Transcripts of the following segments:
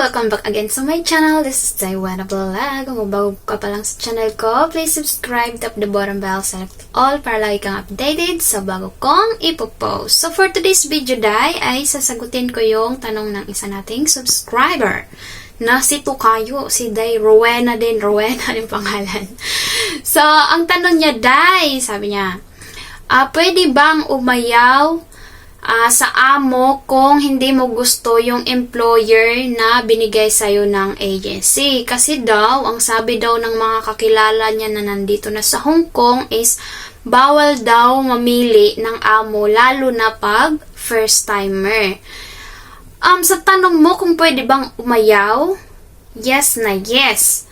Welcome back again sa my channel. This is Taiwan Vlog. Kung bago ka pa lang sa channel ko, please subscribe, tap the bottom bell, select all para lagi kang updated sa bago kong ipopost. So for today's video, ay sasagutin ko yung tanong ng isa nating subscriber na si Tukayo, si Day Rowena din pangalan. So, ang tanong niya, sabi niya, pwede bang umayaw sa amo kung hindi mo gusto yung employer na binigay sa'yo ng agency? Kasi daw, ang sabi daw ng mga kakilala niya na nandito na sa Hong Kong is bawal daw mamili ng amo lalo na pag first timer. Sa tanong mo kung pwede bang umayaw, yes na yes.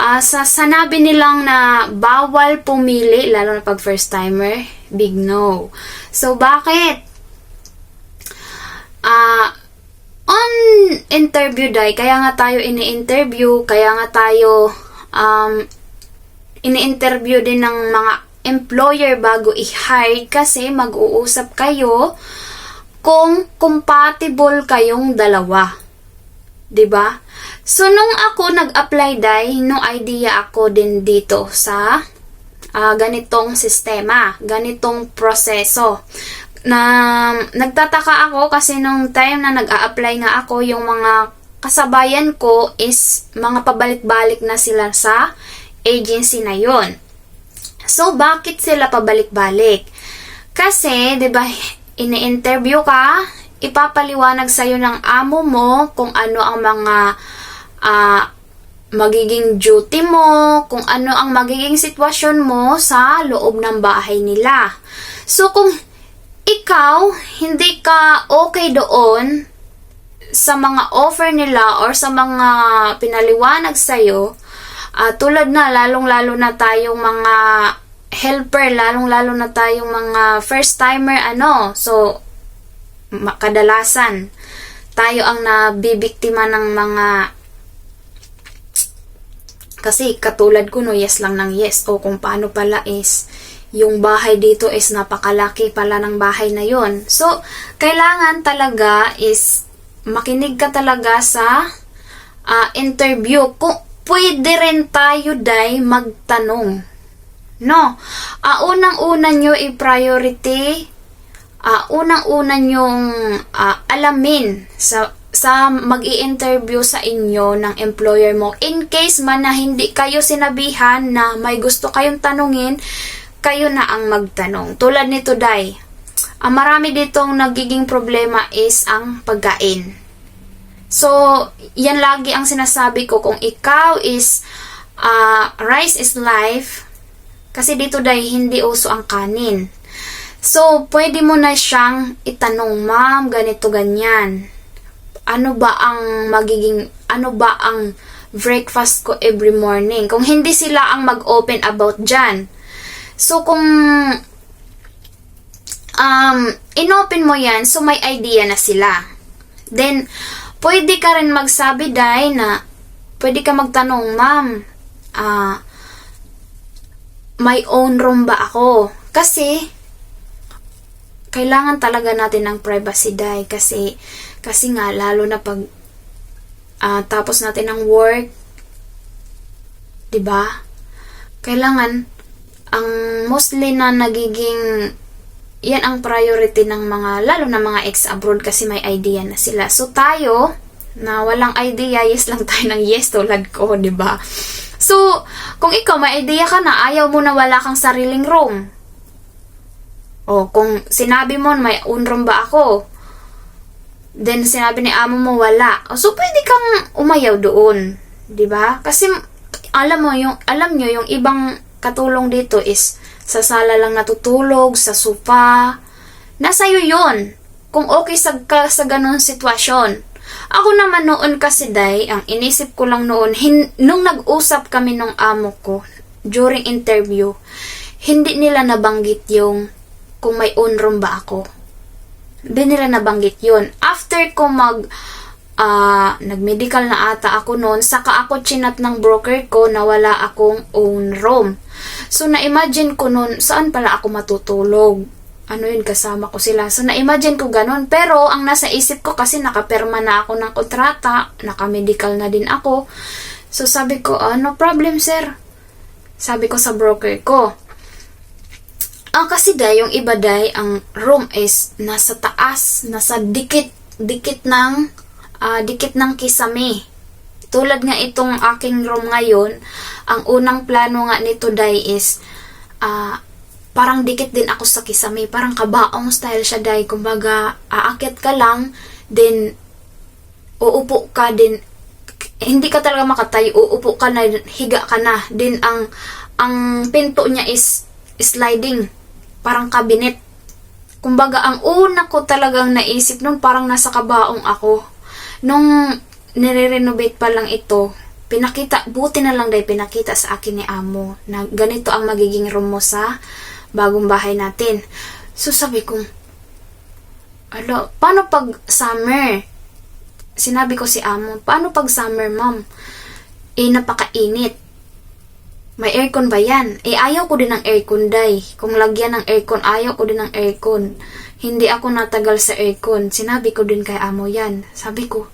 Sa sanabi nilang na bawal pumili lalo na pag first timer, big no. So bakit? On interview kaya nga tayo ini-interview, kaya nga tayo ini-interview din ng mga employer bago i-hire kasi mag-uusap kayo kung compatible kayong dalawa. 'Di ba? So nung ako nag-apply no idea ako din dito sa ganitong sistema, ganitong proseso. Na nagtataka ako kasi nung time na nag-a-apply nga ako, yung mga kasabayan ko is mga pabalik-balik na sila sa agency na yon. So, bakit sila pabalik-balik? Kasi, di ba, ini-interview ka, ipapaliwanag sa'yo ng amo mo kung ano ang mga magiging duty mo, kung ano ang magiging sitwasyon mo sa loob ng bahay nila. So, kung ikaw, hindi ka okay doon sa mga offer nila or sa mga pinaliwanag sa'yo, tulad na, lalong-lalo na tayong mga helper, lalong-lalo na tayong mga first-timer, so, kadalasan, tayo ang nabibiktima ng mga, kasi katulad ko, yes lang ng yes, o kung paano pala is, yung bahay dito is napakalaki pala ng bahay na yon. So, kailangan talaga is makinig ka talaga sa interview. Kung pwede rin tayo magtanong. No? Unang-una nyo i-priority, unang-una nyong alamin sa mag-i-interview sa inyo ng employer mo. In case man na hindi kayo sinabihan na may gusto kayong tanungin, kayo na ang magtanong. Tulad nito, marami ditong nagiging problema is ang pagkain. So, yan lagi ang sinasabi ko. Kung ikaw is rice is life, kasi dito hindi uso ang kanin. So, pwede mo na siyang itanong, ma'am, ganito, ganyan. Ano ba ang breakfast ko every morning? Kung hindi sila ang mag-open about dyan. So, kung inopen mo yan, so may idea na sila. Then, pwede ka rin magsabi, na pwede ka magtanong, ma'am, may own room ba ako? Kasi, kailangan talaga natin ng privacy, kasi nga, lalo na pag tapos natin ng work, 'di ba? Kailangan ang mostly na nagiging yan ang priority ng mga, lalo na mga ex-abroad kasi may idea na sila. So tayo, na walang idea, yes lang tayo ng yes tulad ko, di ba? So, kung ikaw may idea ka na, ayaw mo na wala kang sariling room. O, kung sinabi mo may own room ba ako, then sinabi ni amo mo wala. So, pwede kang umayaw doon, di ba? Kasi, alam nyo, yung ibang katulong dito is sa sala lang natutulog, sa sofa. Nasa iyo yun. Kung okay sa ganun sitwasyon. Ako naman noon kasi, ang inisip ko lang noon, nung nag-usap kami nung amo ko, during interview, hindi nila nabanggit yung kung may own room ba ako. Hindi nila nabanggit yun. After ko nag-medical na ata ako noon, saka ako chinat ng broker ko na wala akong own room. So, na-imagine ko noon, saan pala ako matutulog? ano yun, kasama ko sila. So, na-imagine ko ganun. Pero, ang nasa isip ko kasi nakapirma na ako ng kontrata, naka-medical na din ako. So, sabi ko, no problem, sir. Sabi ko sa broker ko. Kasi day, yung iba day, ang room is nasa taas, nasa dikit ng kisame. Tulad nga itong aking room ngayon, ang unang plano nga nito day is, parang dikit din ako sa kisame. Parang kabaong style siya, day. Kumbaga, aakyat ka lang, then, uupo ka, din hindi ka talaga makatayo, uupo ka na, higa ka na. Then, ang pinto niya is sliding. Parang cabinet. Kumbaga, ang una ko talagang naisip nun, parang nasa kabaong ako. Nung nire-renovate pa lang ito, buti na lang day, pinakita sa akin ni amo, na ganito ang magiging room mo sa bagong bahay natin. So, sabi ko, paano pag summer? Sinabi ko si amo, paano pag summer, ma'am? Napakainit. May aircon ba yan? Ayaw ko din ng aircon, day. Kung lagyan ng aircon, ayaw ko din ng aircon. Hindi ako natagal sa aircon. Sinabi ko din kay amo yan. Sabi ko,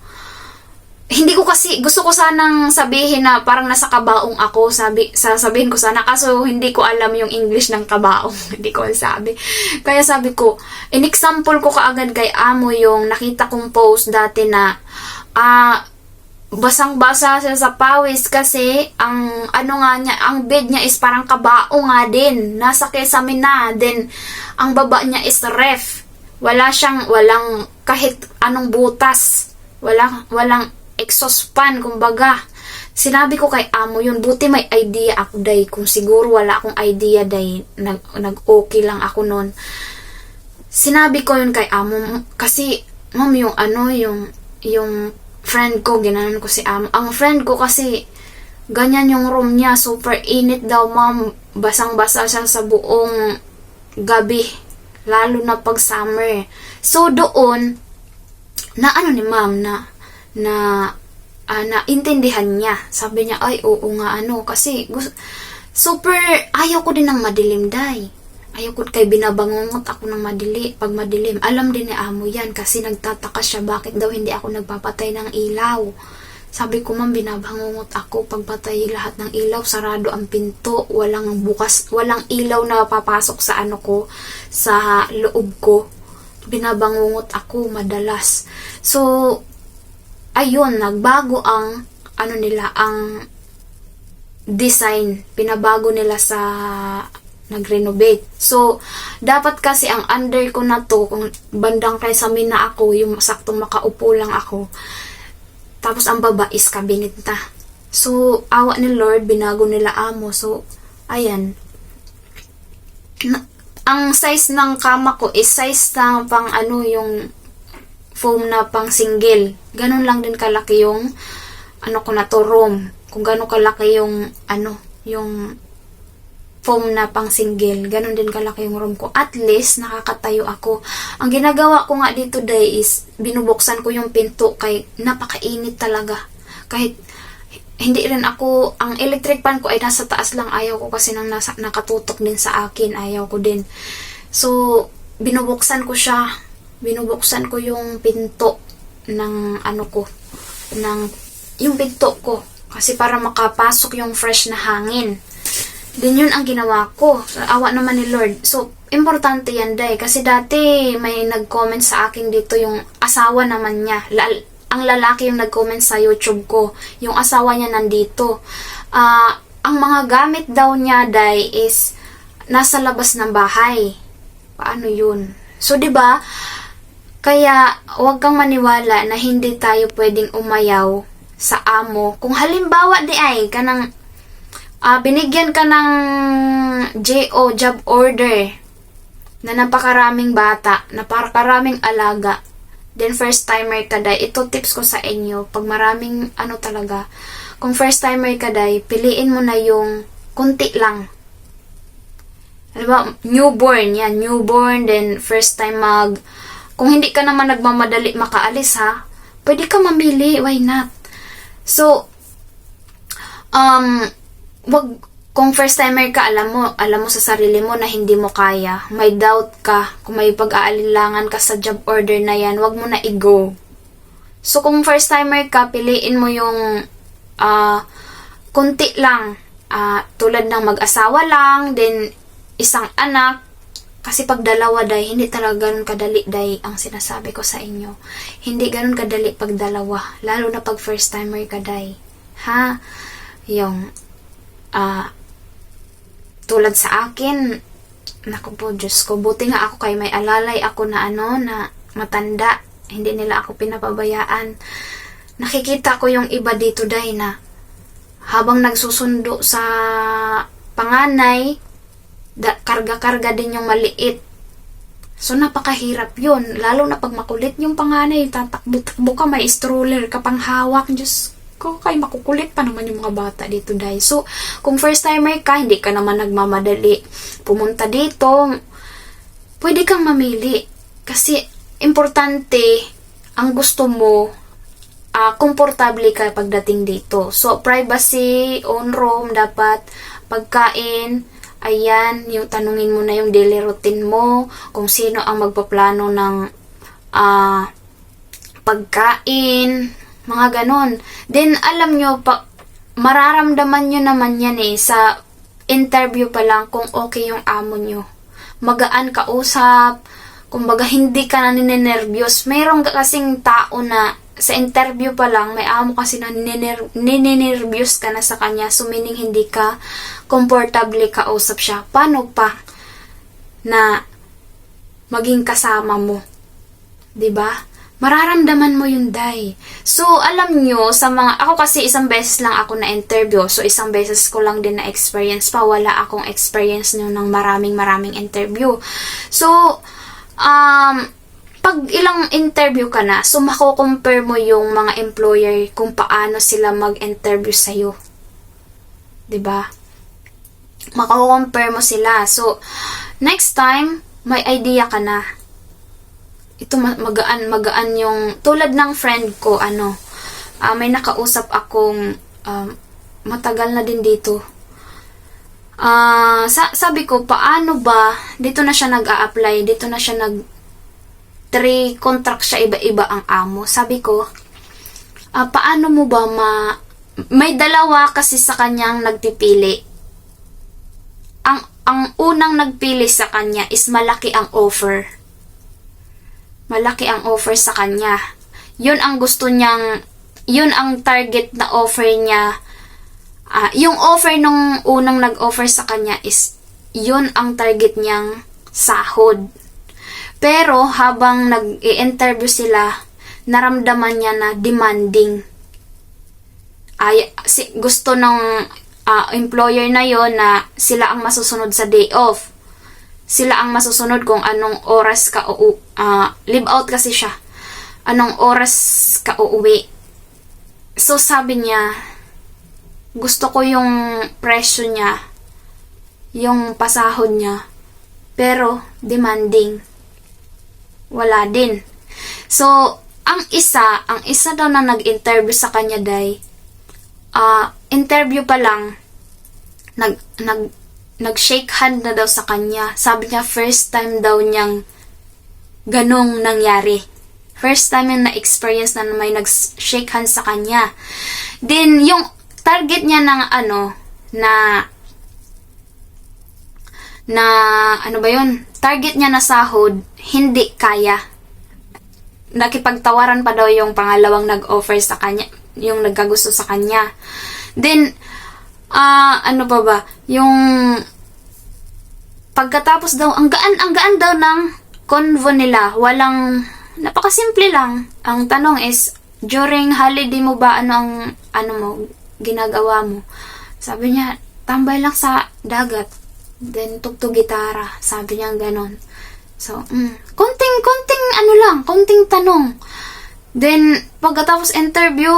hindi ko kasi, gusto ko sanang sabihin na parang nasa kabaong ako, sasabihin ko sana, kaso hindi ko alam yung English ng kabaong, hindi ko sabi. Kaya sabi ko, in-example ko kaagad kay amo yung nakita kong post dati na, basang-basa siya sa pawis kasi, ang bed niya is parang kabaong nga din, nasa kesame na, then, ang baba niya is ref. Walang kahit anong butas, walang exhaust fan, kumbaga. Sinabi ko kay amo yun, buti may idea ako, day. Kung siguro wala akong idea, day, nag-okay lang ako nun. Sinabi ko yun kay amo, kasi, ma'am, yung friend ko, ginanon ko si amo. Ang friend ko kasi, ganyan yung room niya, super init daw, ma'am. Basang-basa siya sa buong gabi, lalo na pag summer. So, doon, ni ma'am, naintindihan niya. Sabi niya, ay, oo nga, kasi, super, ayaw ko din ng madilim, day. Ayaw ko, kay binabangungot ako ng pag madilim. Alam din ni amo yan, kasi nagtataka siya, bakit daw hindi ako nagpapatay ng ilaw. Sabi ko, ma'am, binabangungot ako, pagpatay lahat ng ilaw, sarado ang pinto, walang ilaw na papasok sa sa loob ko. Binabangungot ako madalas. So, ayun, nagbago ang ang design. Pinabago nila sa nag-renovate. So, dapat kasi ang under ko na to, kung bandang kaysa na ako, yung saktong makaupo lang ako. Tapos ang baba is cabinet na. So, awa ni Lord, binago nila amo. So, ayan. Ang size ng kama ko is size na pang yung foam na pang single. Ganun lang din kalaki yung ko na to, room. Kung ganun kalaki yung yung foam na pang single. Ganun din kalaki yung room ko. At least nakakatayo ako. Ang ginagawa ko nga dito, day, is binubuksan ko yung pinto kay napakainit talaga. Kahit hindi rin ako, ang electric fan ko ay nasa taas lang. Ayaw ko kasi nang nakatutok din sa akin. Ayaw ko din. So, binubuksan ko siya. Binubuksan ko yung pinto ng yung pinto ko. Kasi para makapasok yung fresh na hangin. Din yun ang ginawa ko. So, awa naman ni Lord. So, importante yan, day. Kasi dati may nag-comment sa akin dito yung asawa naman niya. Ang lalaki yung nag-comment sa YouTube ko. Yung asawa niya nandito. Ang mga gamit daw niya, day, is nasa labas ng bahay. Paano yun? So, 'di ba? Kaya, huwag kang maniwala na hindi tayo pwedeng umayaw sa amo. Kung halimbawa, binigyan ka ng job order na napakaraming bata, napakaraming alaga, then first timer ka, day, ito tips ko sa inyo, pag maraming talaga, kung first timer ka, day, piliin mo na yung kunti lang. Diba? Newborn, then first time kung hindi ka naman nagmamadali makaalis, pwede ka mamili, why not? So, kung first timer ka, alam mo sa sarili mo na hindi mo kaya. May doubt ka, kung may pag-aalinlangan ka sa job order na yan, wag mo na i-go. So, kung first timer ka, piliin mo yung kunti lang. Tulad ng mag-asawa lang, then isang anak. Kasi pag dalawa, day, hindi talaga ganun kadali, day, ang sinasabi ko sa inyo. Hindi ganun kadali pag dalawa. Lalo na pag first timer ka, day. Ha? Yung, tulad sa akin, naku po, Diyos ko, buti nga ako kay may alalay ako na na matanda. Hindi nila ako pinapabayaan. Nakikita ko yung iba dito, day, na habang nagsusundo sa panganay, karga-karga din yung maliit. So, napakahirap yun. Lalo na pag makulit yung panganay, tatakbo-takbo ka, may stroller ka pang hawak. Diyos ko, kay makukulit pa naman yung mga bata dito, day. So, kung first timer ka, hindi ka naman nagmamadali pumunta dito, pwede kang mamili. Kasi, importante, ang gusto mo, komportable ka pagdating dito. So, privacy, own room, dapat, pagkain, ayan, yung tanungin mo na yung daily routine mo, kung sino ang magpaplano ng pagkain, mga ganon. Then, alam nyo, mararamdaman nyo naman yan sa interview pa lang kung okay yung amo nyo. Magaan kausap, kumbaga hindi ka na ninenervyos. Mayroong kasing tao na sa interview pa lang, may amo kasi na ninenervyos ka na sa kanya. So, meaning hindi ka comfortable kausap siya. Paano pa na maging kasama mo? 'Di ba? Mararamdaman mo yung day. So, alam nyo, ako kasi isang beses lang ako na interview. So, isang beses ko lang din na experience pa. Wala akong experience nyo ng maraming interview. So, pag ilang interview ka na, so mako-compare mo yung mga employer kung paano sila mag-interview sa'yo. 'Di ba? Mako-compare mo sila. So, next time, may idea ka na. Ito magaan yung tulad ng friend ko, may nakausap akong matagal na din dito. Sabi ko, paano ba dito na siya nag-a-apply, dito na siya 3 contract siya, iba-iba ang amo. Sabi ko, paano mo ba may dalawa kasi sa kanyang nagpipili. Ang unang nagpili sa kanya is malaki ang offer. Malaki ang offer sa kanya. Yun ang gusto niyang, yun ang target na offer niya. Yung offer nung unang nag-offer sa kanya is, yun ang target niyang sahod. Pero habang nag-i-interview sila, naramdaman niya na demanding. Gusto ng employer na yon na sila ang masusunod sa day off. Sila ang masusunod kung anong oras ka live out kasi siya. Anong oras ka uuwi. So sabi niya, gusto ko yung presyo niya, yung pasahod niya, pero demanding. Wala din. So, ang isa daw na nag-interview sa kanya, day, interview pa lang, nag-shake hand na daw sa kanya. Sabi niya, first time daw niyang ganong nangyari. First time yung na-experience na may nag-shake hand sa kanya. Then, yung target niya ng target niya na sahod, hindi kaya. Nakipagtawaran pa daw yung pangalawang nag-offer sa kanya, yung nagkagusto sa kanya. Then, yung pagkatapos daw, ang gaan daw ng convo nila, napakasimple lang. Ang tanong is, during holiday mo ba, ginagawa mo? Sabi niya, tambay lang sa dagat. Then, tugtog gitara. Sabi niya ganon. So, konting tanong. Then, pagkatapos interview,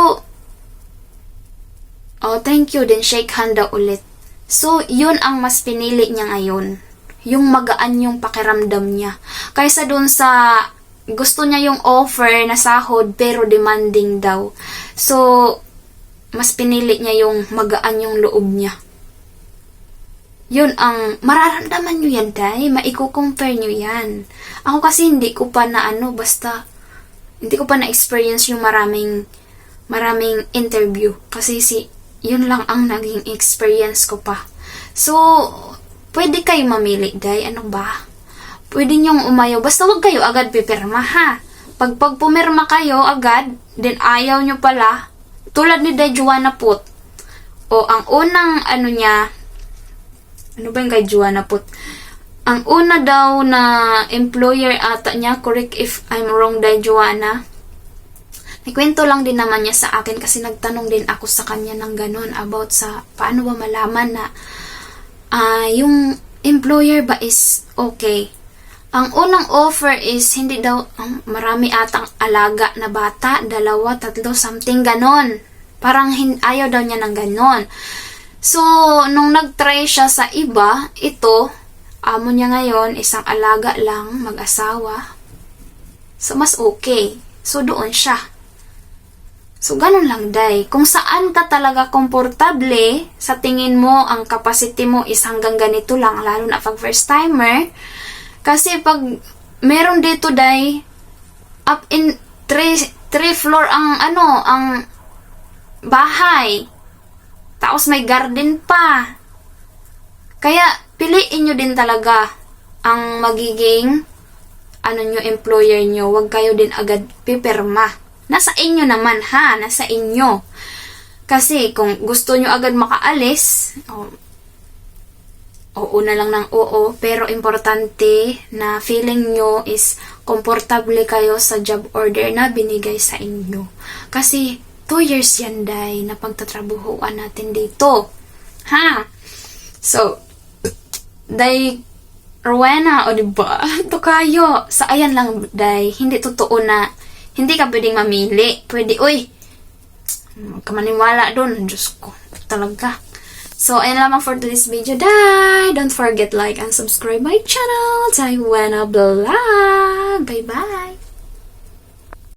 thank you. Then, shake hand daw ulit. So, yun ang mas pinili niya ngayon. Yung magaan yung pakiramdam niya. Kaysa dun sa gusto niya yung offer na sahod pero demanding daw. So, mas pinili niya yung magaan yung loob niya. Yun ang mararamdaman nyo yan, day. Maiko-compare nyo yan. Ako kasi hindi ko pa na basta hindi ko pa na-experience yung maraming interview. Kasi yun lang ang naging experience ko pa. So, pwede kayo mamili, day. Ano ba? Pwede nyong umayaw. Basta wag kayo agad pipirma, ha? Pag pumirma kayo agad, then ayaw nyo pala, tulad ni Day Joanna Put. O, ang unang niya, ano ba yung kay Joanna Put? Ang una daw na employer ata niya, correct if I'm wrong, Day Joanna. Nagkwento lang din naman niya sa akin kasi nagtanong din ako sa kanya ng ganun about sa paano ba malaman na yung employer ba is okay. Ang unang offer is hindi daw, marami atang alaga na bata, 2, 3, something ganon. Parang ayaw daw niya ng ganon. So, nung nag-try siya sa iba, ito, amo niya ngayon, isang alaga lang, mag-asawa. So, mas okay. So, doon siya. So, ganun lang, day. Kung saan ka talaga komportable, sa tingin mo, ang capacity mo is hanggang ganito lang, lalo na pag first timer. Kasi pag meron dito, day, up in 3 floor ang bahay. Tapos may garden pa. Kaya, piliin nyo din talaga ang magiging employer nyo. Huwag kayo din agad pipirma. Nasa inyo naman, ha? Nasa inyo. Kasi, kung gusto nyo agad makaalis, oo na lang ng oo. Pero, importante na feeling nyo is komportable kayo sa job order na binigay sa inyo. Kasi, 2 years yan, day, na pagtatrabuhuan natin dito. Ha? So, day, Rowena, o diba? Ito kayo. So, ayan lang, day. Hindi totoo na hindi ka pwedeng mamili. Pwede, kamaniwala doon. Diyos ko, talaga. So, ayan lamang for today's video, day. Don't forget like and subscribe my channel, Taiwana Vlog. Bye-bye.